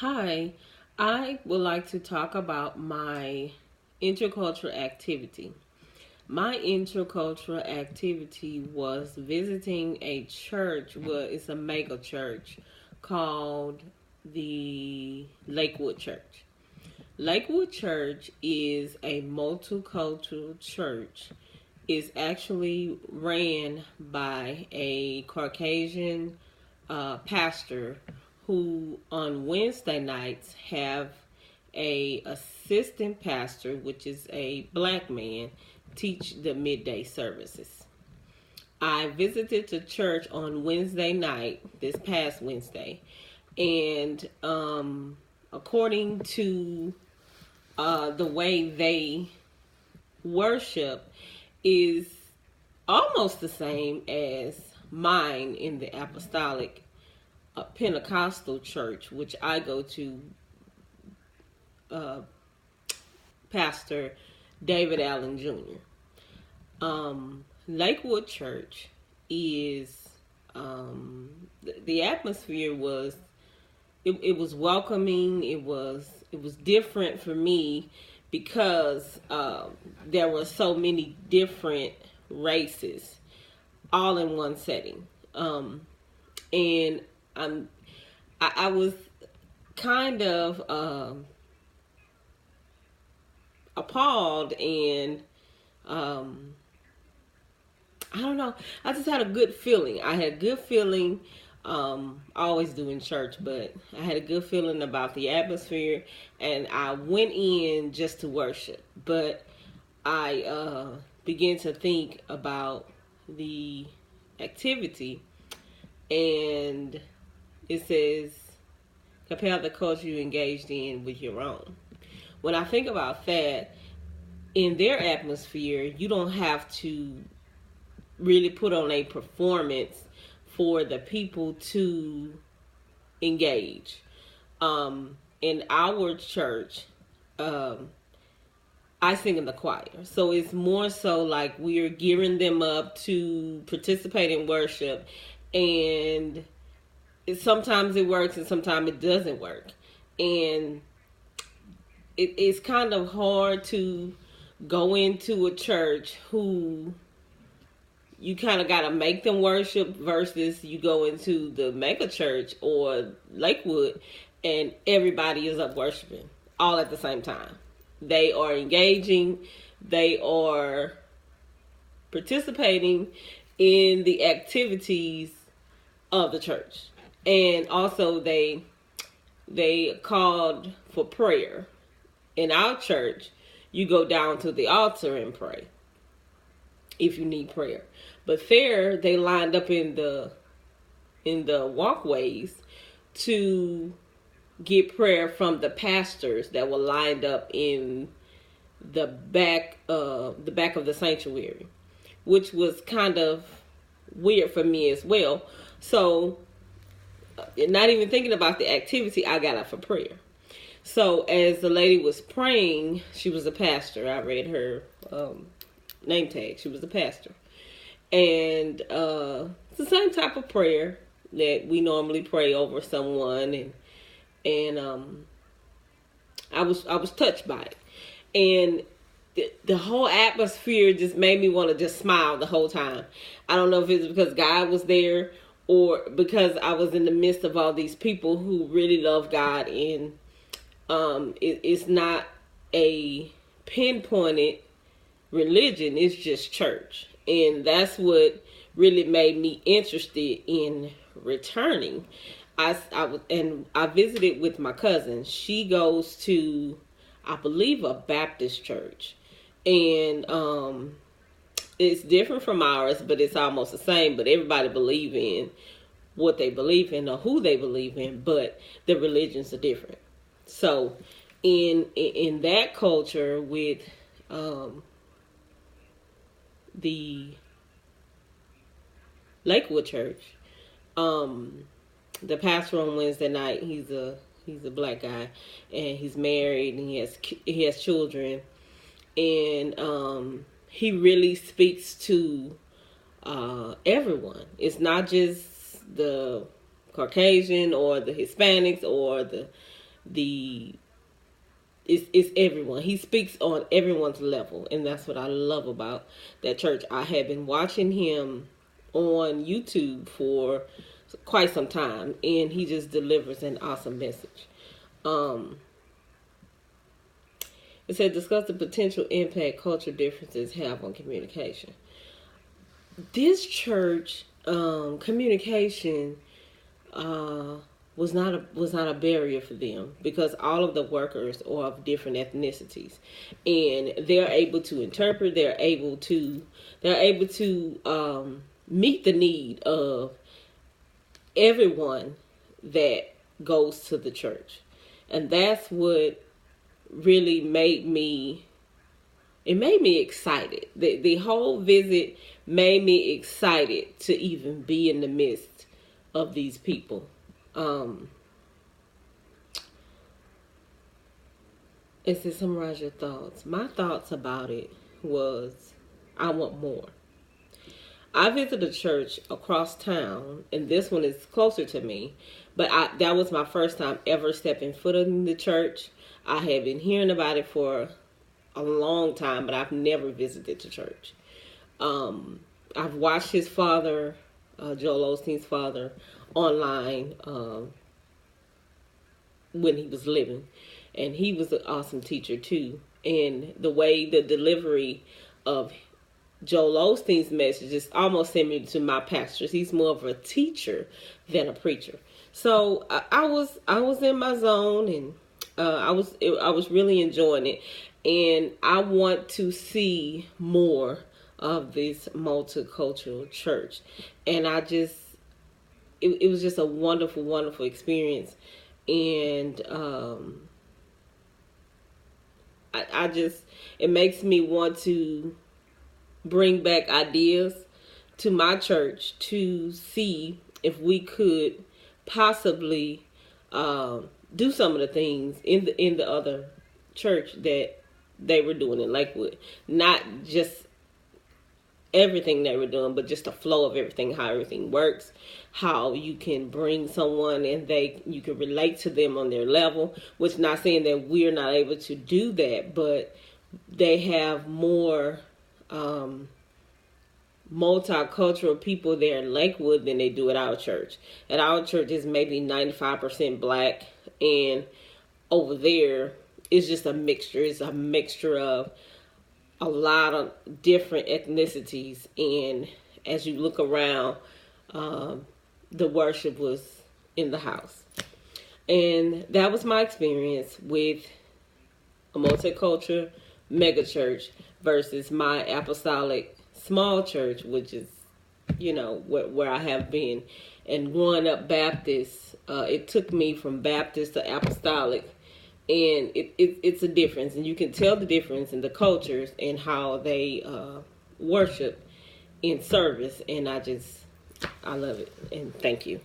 Hi, I would like to talk about my intercultural activity. My intercultural activity was visiting a church, well, it's a mega church called the Lakewood Church. Lakewood Church is a multicultural church. It's actually ran by a Caucasian pastor who on Wednesday nights have a assistant pastor, which is a black man, teach the midday services. I visited the church on Wednesday night, this past Wednesday, and according to the way they worship is almost the same as mine in the apostolic Pentecostal church, which I go to, uh, Pastor David Allen Jr. Lakewood Church is the atmosphere was it was welcoming. It was different for me because there were so many different races all in one setting, and I was kind of appalled and I don't know. I just had a good feeling. I had a good feeling. I always do in church, but I had a good feeling about the atmosphere, and I went in just to worship. But I began to think about the activity, and it says, compare the culture you engaged in with your own. When I think about that, in their atmosphere, you don't have to really put on a performance for the people to engage. In our church, I sing in the choir. So it's more so like we're gearing them up to participate in worship. And sometimes it works and sometimes it doesn't work. And it's kind of hard to go into a church who you kind of got to make them worship versus you go into the mega church or Lakewood and everybody is up worshiping all at the same time. They are engaging, they are participating in the activities of the church. And also they called for prayer. In our church, you go down to the altar and pray if you need prayer. But there, they lined up in the walkways to get prayer from the pastors that were lined up in the back of the sanctuary, which was kind of weird for me as well. So, not even thinking about the activity, I got up for prayer. So as the lady was praying, she was a pastor. I read her name tag. She was a pastor. And it's the same type of prayer that we normally pray over someone. And I was touched by it. And the whole atmosphere just made me want to just smile the whole time. I don't know if it's because God was there or because I was in the midst of all these people who really love God, and it's not a pinpointed religion, it's just church. And that's what really made me interested in returning. I visited with my cousin. She goes to, I believe, a Baptist church. And it's different from ours, but it's almost the same. But everybody believes in what they believe in or who they believe in, but the religions are different. So in that culture with the Lakewood Church, the pastor on Wednesday night, he's a black guy, and he's married, and he has children, and he really speaks to everyone. It's not just the Caucasian or the Hispanics or the the it's everyone. He speaks on everyone's level, and that's what I love about that church. I have been watching him on YouTube for quite some time, and he just delivers an awesome message. Um, it said discuss the potential impact cultural differences have on communication. This church communication was not a barrier for them because all of the workers are of different ethnicities, and they're able to interpret. They're able to meet the need of everyone that goes to the church, and that's what really made me excited. The whole visit made me excited to even be in the midst of these people. Is to summarize your thoughts. My thoughts about it was I want more. I visited a church across town, and this one is closer to me, but that was my first time ever stepping foot in the church. I had been hearing about it for a long time, but I've never visited the church. I've watched his father, Joel Osteen's father, online when he was living, and he was an awesome teacher too. And the way the delivery of Joel Osteen's message is almost similar to my pastor's. He's more of a teacher than a preacher. So I was in my zone, and I was really enjoying it, and I want to see more of this multicultural church. And it was just a wonderful, wonderful experience, and it makes me want to bring back ideas to my church to see if we could possibly do some of the things in the other church that they were doing in Lakewood. Not just everything they were doing, but just the flow of everything, how everything works, how you can bring someone and you can relate to them on their level, which not saying that we're not able to do that, but they have more multicultural people there in Lakewood than they do at our church. At our church is maybe 95% black, and over there it's just a mixture. It's a mixture of a lot of different ethnicities, and as you look around, the worship was in the house. And that was my experience with a multicultural mega church versus my apostolic small church, which is, where I have been. And growing up Baptist, it took me from Baptist to apostolic, and it's a difference, and you can tell the difference in the cultures and how they worship in service, and I love it, and thank you.